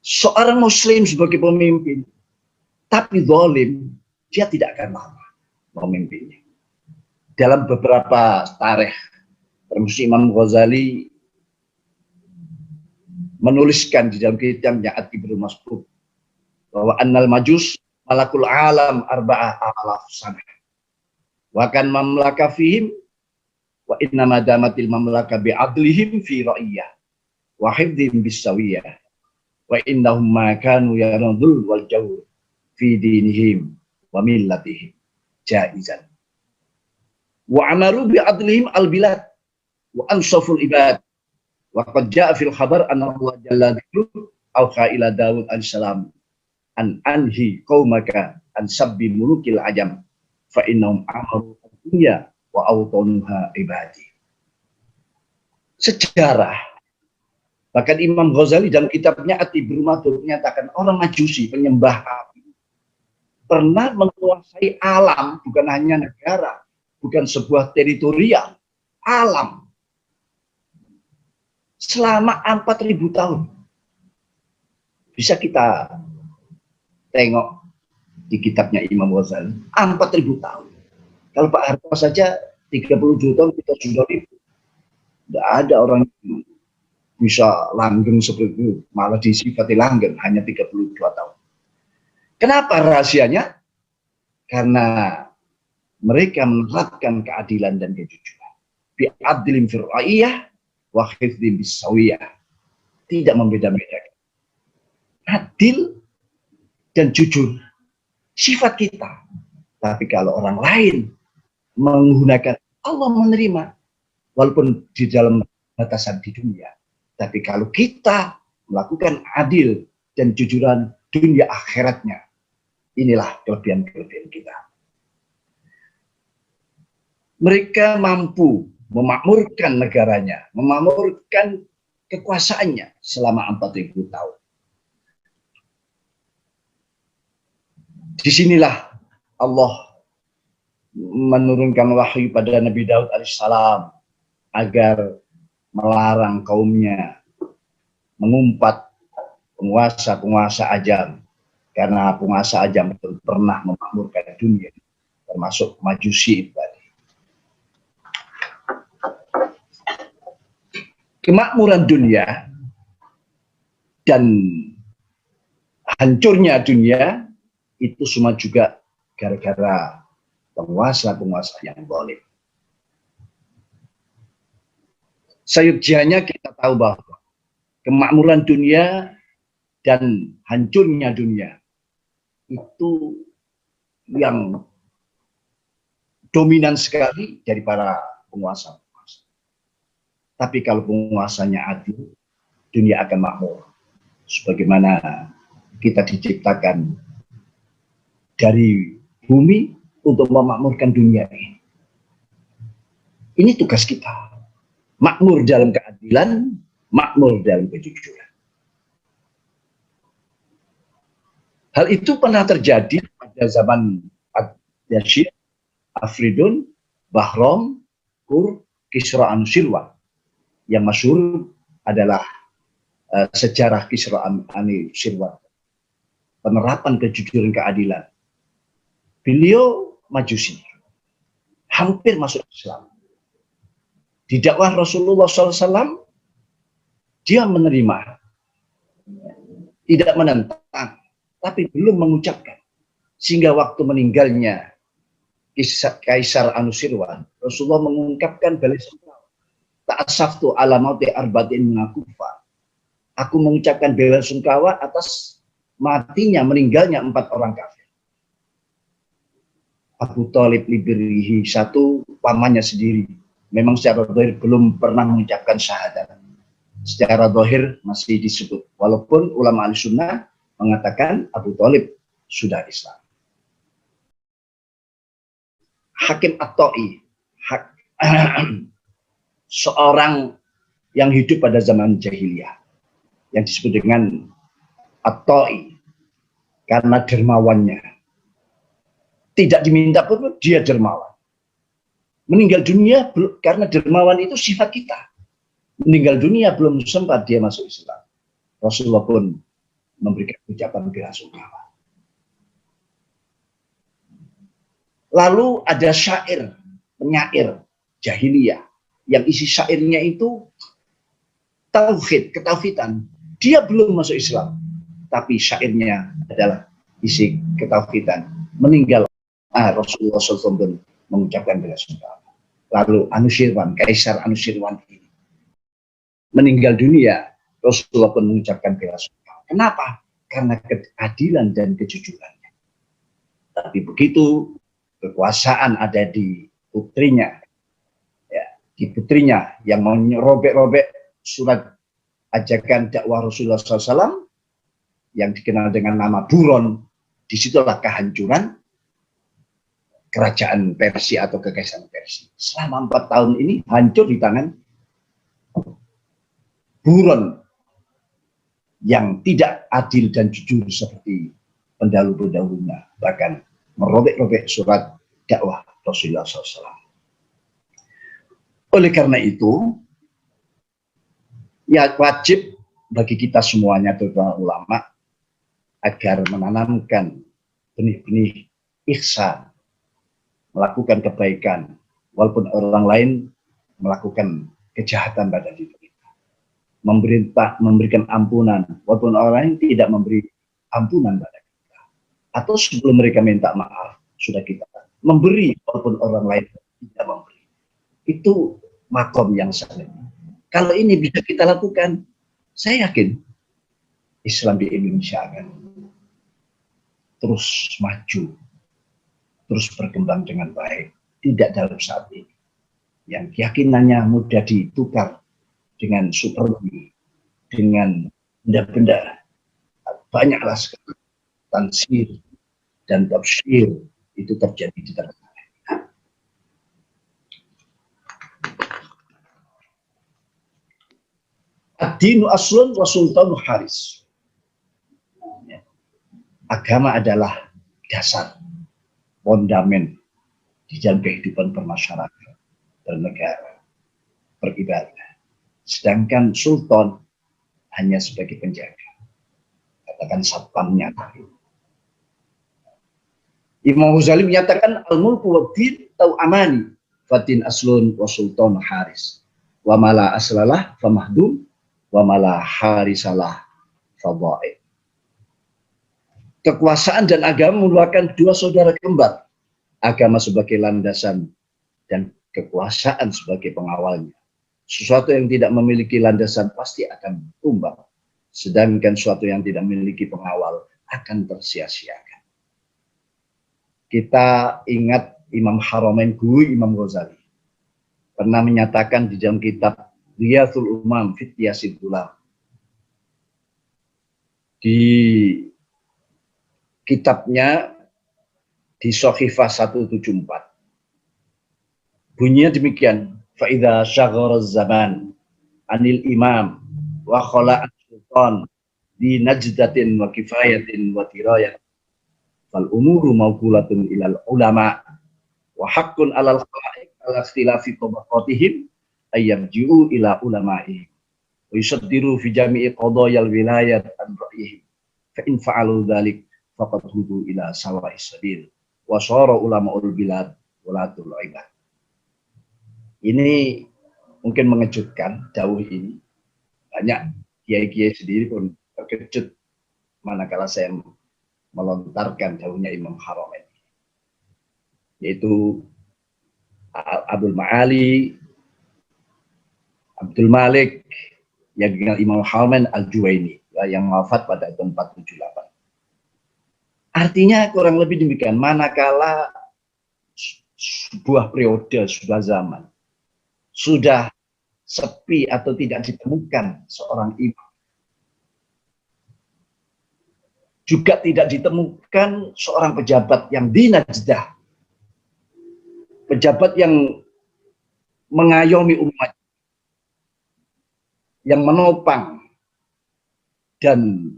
Seorang muslim sebagai pemimpin, tapi zalim, dia tidak akan lama memimpinnya. Dalam beberapa tarikh, termasuk Imam Ghazali menuliskan di dalam kitabnya At-Tibrul Masbuk bahwa annal majus malakul alam arba'ah alaf sanah. Wa kan mamlaka fihim wa inna madamatil mamlaka bi'adlihim fi ra'iyah wa hifdhim bisawiyah wa innahum ma kanu yaradul wal jawr fi dinihim wa millatihim jaizan wa amaru bi'adlihim al-bilad wa ansaful ibad wa qad ja'a fil khabar anna Allah jalla dzikruhu awha ila Daud alaihissalam an anhi qaumaka an sabbi mulukil ajam fa innahum amaru dunya wa awtanuha ibadi. Sejarah, bahkan Imam Ghazali dalam kitabnya At-Tibrul Masbuk menyatakan orang Majusi penyembah api pernah menguasai alam, bukan hanya negara, bukan sebuah teritorial, alam selama 4.000 tahun. Bisa kita tengok di kitabnya Imam Ghazali, 4.000 tahun. Kalau Pak Harto saja 32 tahun kita sudah ribut. Tidak ada orang yang bisa langgeng seperti itu, malah disifati langgeng hanya 32 tahun. Kenapa rahasianya? Karena mereka menerapkan keadilan dan kejujuran. Bi'adlin fir ra'iyah wa hifdzin bisawiyah. Tidak membeda-bedakan. Adil dan jujur sifat kita. Tapi kalau orang lain menggunakan, Allah menerima walaupun di dalam batasan di dunia. Tapi kalau kita melakukan adil dan jujuran dunia akhiratnya, inilah kelebihan-kelebihan kita. Mereka mampu memakmurkan negaranya, memakmurkan kekuasaannya selama 4.000 tahun. Disinilah Allah menurunkan wahyu pada Nabi Daud alaihissalam agar melarang kaumnya mengumpat penguasa-penguasa ajam, karena penguasa ajam itu pernah memakmurkan dunia, termasuk Majusi itu tadi. Kemakmuran dunia dan hancurnya dunia itu semua juga gara-gara penguasa-penguasa yang zalim. Sayujianya kita tahu bahwa kemakmuran dunia dan hancurnya dunia itu yang dominan sekali dari para penguasa. Tapi kalau penguasanya adil, dunia akan makmur. Sebagaimana kita diciptakan dari bumi untuk memakmurkan dunia ini. Ini tugas kita. Makmur dalam keadilan, makmur dalam kejujuran. Hal itu pernah terjadi pada zaman Ad-Yashir, Afridun, Bahram, Kur, Kisra Anusirwan. Yang masyhur adalah sejarah Kisra Anusirwan. Penerapan kejujuran keadilan. Beliau Majusi, hampir masuk Islam. Di dakwah Rasulullah SAW, dia menerima, tidak menentang, tapi belum mengucapkan. Sehingga waktu meninggalnya Kaisar Anusirwan, Rasulullah mengungkapkan bela-sungkawa. Ta'asaftu ala mauti arba'in mengakufa. Aku mengucapkan bela-sungkawa atas matinya, meninggalnya 4 orang kafir. Abu Thalib libirihi, satu pamannya sendiri. Memang secara zahir belum pernah mengucapkan syahadat. Secara zahir masih disebut. Walaupun ulama Ahlussunnah mengatakan Abu Thalib sudah Islam. Hakim At-Ta'i, seorang yang hidup pada zaman jahiliyah, yang disebut dengan At-Ta'i, karena dermawannya. Tidak diminta pun dia dermawan. Meninggal dunia karena dermawan itu sifat kita. Meninggal dunia belum sempat dia masuk Islam. Rasulullah pun memberikan ucapan bela sungkawa. Lalu ada syair, penyair jahiliyah yang isi syairnya itu tauhid, ketauhidan. Dia belum masuk Islam, tapi syairnya adalah isi ketauhidan. Meninggal Rasulullah SAW mengucapkan bela sungkawa. Lalu Anushirwan, Kaisar Anushirwan ini meninggal dunia, Rasulullah pun mengucapkan bela sungkawa. Kenapa? Karena keadilan dan kejujurannya. Tapi begitu kekuasaan ada di putrinya, ya, di putrinya yang merobek-robek surat ajakan dakwah Rasulullah SAW yang dikenal dengan nama buron, disitulah kehancuran kerajaan Persia atau kekaisaran Persia. Selama 4 tahun ini hancur di tangan buron yang tidak adil dan jujur seperti pendahulu-pendahulunya, bahkan merobek-robek surat dakwah Rasulullah SAW. Oleh karena itu, ya wajib bagi kita semuanya, terutama ulama, agar menanamkan benih-benih ihsan, melakukan kebaikan, walaupun orang lain melakukan kejahatan pada diri kita. Memberikan ampunan, walaupun orang lain tidak memberi ampunan pada kita. Atau sebelum mereka minta maaf, sudah kita memberi, walaupun orang lain tidak memberi. Itu makom yang saling. Kalau ini bisa kita lakukan, saya yakin Islam di Indonesia akan terus maju, terus berkembang dengan baik. Tidak dalam saat ini yang keyakinannya mudah ditukar dengan supermi, dengan benda-benda. Banyaklah sekali tansir dan tafsir itu terjadi di tanah air. Ad-dinu aslun wa sultanu haris. Agama adalah dasar, fondamen di dalam kehidupan bermasyarakat, bernegara, beribadah. Sedangkan sultan hanya sebagai penjaga, katakan satpamnya. Imam Ghazali menyatakan al-mulku wa din tau amani fatin aslun wa sultan haris wa mala aslalah famahdum wa mala harisalah fadha'id. Kekuasaan dan agama merupakan dua saudara kembar. Agama sebagai landasan dan kekuasaan sebagai pengawalnya. Sesuatu yang tidak memiliki landasan pasti akan tumbang. Sedangkan sesuatu yang tidak memiliki pengawal akan tersia-siakan. Kita ingat Imam Haramain Guru Imam Ghazali pernah menyatakan di dalam kitab Riyatul Umam Fityasid Dulam. Di kitabnya di Sohifah 174. Bunyinya demikian. Fa'idha syaghara zaman anil imam wa khala'at sultan di najdatin wa kifayatin wa tirayat fal umuru mawkulatun ilal ulama wa haqqun alal khala'iq ala ikhtilafi tabaqatihim ayyarji'u ila ulama'ihim wa yusaddiru fi jami'i qadayal wilayat an ra'yihim fa in fa'alu dhalik faqad hudu ila sawa'is sabil wa syara ulama'ul bilad walatul ibad. Ini mungkin mengejutkan dawuh ini. Banyak kiai-kiai sendiri pun terkejut manakala saya melontarkan dawuhnya Imam Haramain, yaitu Abdul Ma'ali Abdul Malik yang dikenal Imam Haramain Al-Juwaini yang wafat pada tahun 478. Artinya kurang lebih demikian, manakala sebuah periode, sebuah zaman sudah sepi atau tidak ditemukan seorang imam, juga tidak ditemukan seorang pejabat yang dinajdah, pejabat yang mengayomi umat, yang menopang dan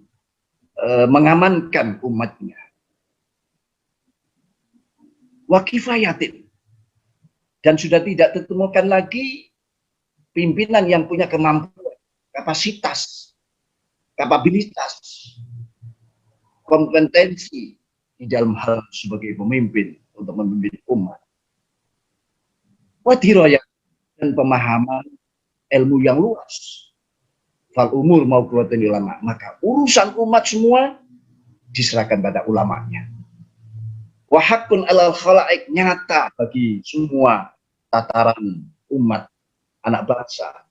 mengamankan umatnya. Wa kifayatin. Dan sudah tidak ditemukan lagi pimpinan yang punya kemampuan, kapasitas, kapabilitas kompetensi di dalam hal sebagai pemimpin untuk memimpin umat. Wadirayah dan pemahaman ilmu yang luas. Fal umur maupun ulama. Maka urusan umat semua diserahkan pada ulamanya. Wahakun alal khalaik, nyata bagi semua tataran umat anak bangsa.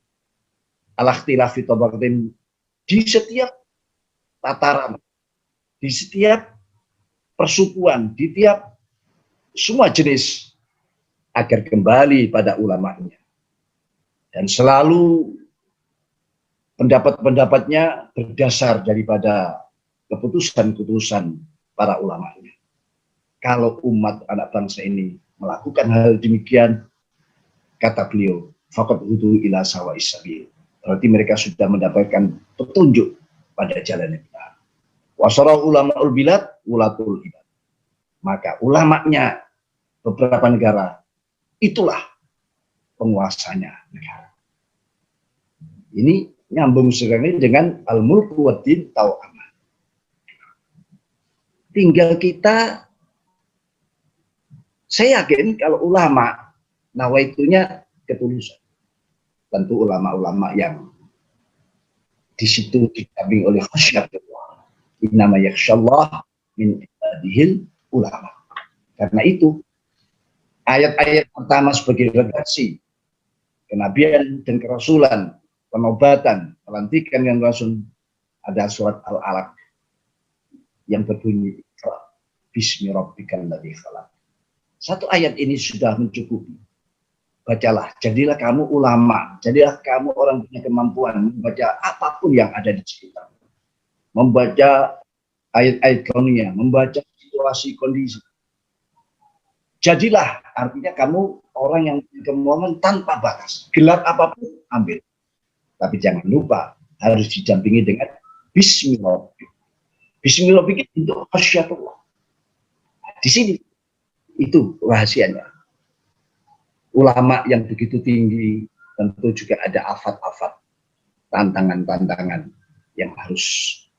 Al-ikhtilafi tabaqatin, di setiap tataran, di setiap persukuan, di tiap semua jenis, agar kembali pada ulamanya. Dan selalu pendapat-pendapatnya berdasar daripada keputusan-keputusan para ulamanya. Kalau umat anak bangsa ini melakukan hal demikian, kata beliau, faqad hudu ila sawa'is sabil. Berarti mereka sudah mendapatkan petunjuk pada jalan yang benar. Wasara ulama'ul bilad ulatul ibad. Maka ulamanya beberapa negara itulah penguasanya negara. Ini nyambung sekali dengan al-mulku wad-din tau'aman. Tinggal kita, saya yakin kalau ulama nawaitunya ketulusan. Tentu ulama-ulama yang di situ didampingi oleh khasyatullah. Innama yakhsyallah min ibadihil ulama. Karena itu ayat-ayat pertama sebagai legasi kenabian dan kerasulan, penobatan, pelantikan yang rasul, ada surat Al-Alaq yang berbunyi Bismi rabbikal ladzi khalaq. Satu ayat ini sudah mencukupi. Bacalah, jadilah kamu ulama, jadilah kamu orang punya kemampuan membaca apapun yang ada di sekitar, membaca ayat-ayat kauniyah, membaca situasi kondisi. Jadilah, artinya kamu orang yang punya kemampuan tanpa batas, gelap apapun ambil. Tapi jangan lupa harus didampingi dengan Bismillah. Bismillah bikin untuk khasyatullah. Di sini itu rahasianya. Ulama yang begitu tinggi tentu juga ada afat-afat, tantangan-tantangan yang harus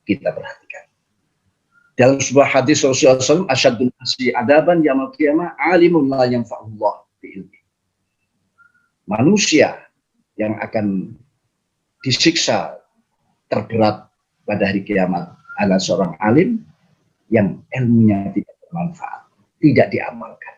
kita perhatikan. Dalam sebuah hadis Rasulullah SAW, asyadun nasi adaban yaumil qiyamah alimun la yanfa'ullah bi'ilmi. Manusia yang akan disiksa terberat pada hari kiamat adalah seorang alim yang ilmunya tidak bermanfaat, tidak diamalkan.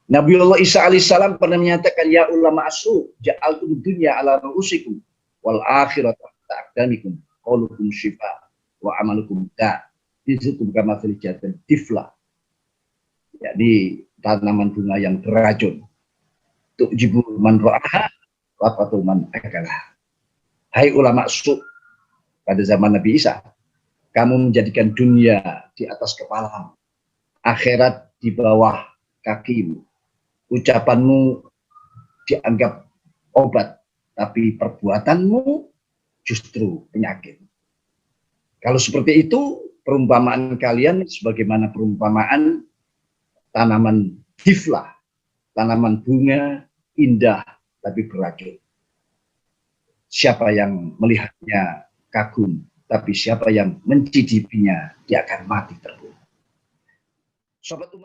Nabiullah Isa alaihissalam pernah menyatakan, ya ulama asu, ja'altum dunya ala ru'usikum wal akhirata ta'aqdamikum qaulukum syifa wa amalukum da' disitum kama fil jannati tifla. Jadi tanaman bunga yang beracun. Tu'jibu man ra'aha wa qatu man akalah. Hai ulama su, pada zaman Nabi Isa, kamu menjadikan dunia di atas kepalamu, akhirat di bawah kakimu. Ucapanmu dianggap obat, tapi perbuatanmu justru penyakit. Kalau seperti itu, perumpamaan kalian sebagaimana perumpamaan tanaman hiflah, tanaman bunga indah tapi beracun. Siapa yang melihatnya kagum, tapi siapa yang mencicipinya, dia akan mati terbunuh. Sobat umat